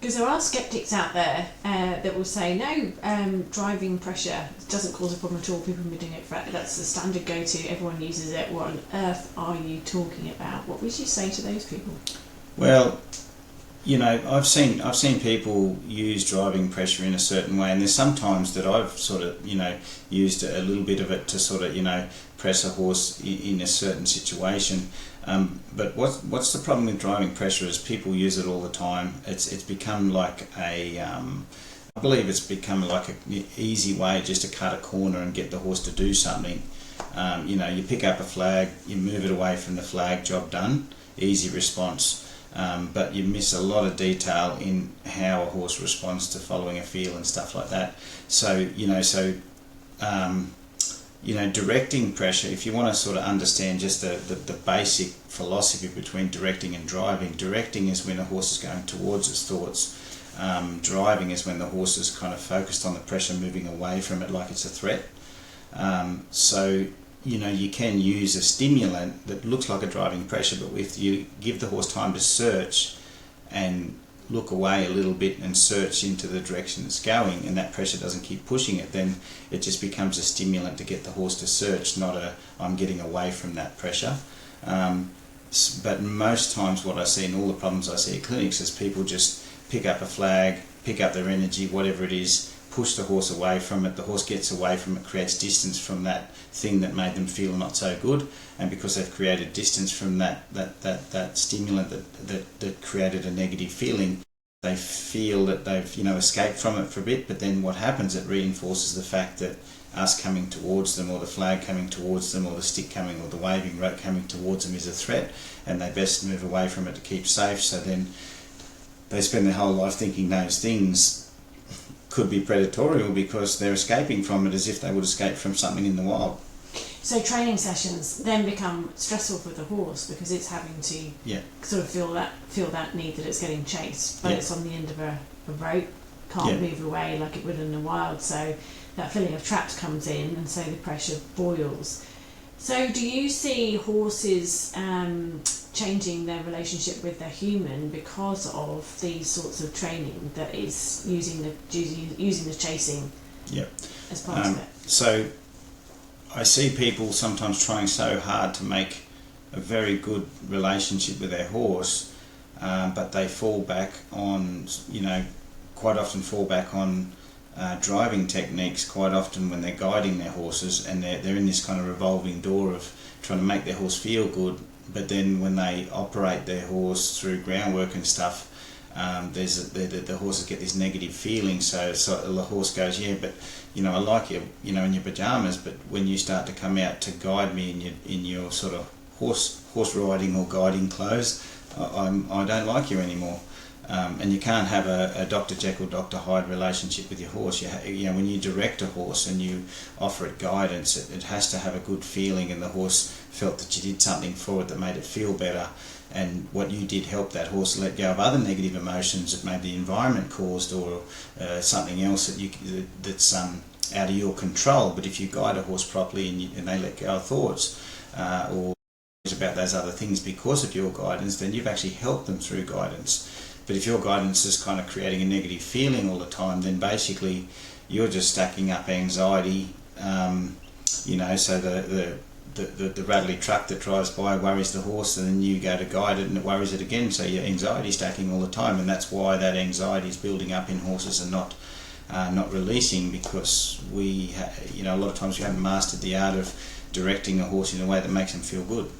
Because there are skeptics out there that will say, no, driving pressure doesn't cause a problem at all. People have been doing it forever. That's the standard go-to. Everyone uses it. What on earth are you talking about? What would you say to those people? Well, I've seen people use driving pressure in a certain way, and there's sometimes that I've sort of, used a little bit of it to sort of, press a horse in a certain situation. But what's the problem with driving pressure is people use it all the time. It's become like I believe it's become like an easy way just to cut a corner and get the horse to do something. You pick up a flag, you move it away from the flag, job done, easy response. But you miss a lot of detail in how a horse responds to following a feel and stuff like that. So, directing pressure, if you want to sort of understand just the basic philosophy between directing and driving, directing is when a horse is going towards its thoughts. Driving is when the horse is kind of focused on the pressure, moving away from it like it's a threat. You can use a stimulant that looks like a driving pressure, but if you give the horse time to search and look away a little bit and search into the direction it's going, and that pressure doesn't keep pushing it, then it just becomes a stimulant to get the horse to search, not a I'm getting away from that pressure. But most times what I see in all the problems I see at clinics is people just pick up a flag, pick up their energy, whatever it is, push the horse away from it, the horse gets away from it, creates distance from that thing that made them feel not so good, and because they've created distance from that stimulant that created a negative feeling, they feel that they've escaped from it for a bit. But then what happens, it reinforces the fact that us coming towards them, or the flag coming towards them, or the stick coming, or the waving rope coming towards them is a threat, and they best move away from it to keep safe. So then they spend their whole life thinking those things could be predatorial because they're escaping from it as if they would escape from something in the wild. So training sessions then become stressful for the horse because it's having to sort of feel that need that it's getting chased, but it's on the end of a rope, can't move away like it would in the wild. So that feeling of trapped comes in, and so the pressure boils. So do you see horses changing their relationship with their human because of these sorts of training that is using the chasing as part of it? So I see people sometimes trying so hard to make a very good relationship with their horse, but they fall back on, quite often fall back on driving techniques quite often when they're guiding their horses, and they're in this kind of revolving door of trying to make their horse feel good. But then when they operate their horse through groundwork and stuff, the horses get this negative feeling. So the horse goes, but I like you, in your pajamas, but when you start to come out to guide me in your sort of horse riding or guiding clothes, I don't like you anymore. And you can't have a Dr. Jekyll, Dr. Hyde relationship with your horse. When you direct a horse and you offer it guidance, it has to have a good feeling, and the horse felt that you did something for it that made it feel better, and what you did helped that horse let go of other negative emotions that maybe the environment caused, or something else that's out of your control. But if you guide a horse properly and they let go of thoughts or about those other things because of your guidance, then you've actually helped them through guidance. But if your guidance is kind of creating a negative feeling all the time, then basically you're just stacking up anxiety. So the rattly truck that drives by worries the horse, and then you go to guide it and it worries it again. So your anxiety stacking all the time, and that's why that anxiety is building up in horses and not releasing, because a lot of times we haven't mastered the art of directing a horse in a way that makes them feel good.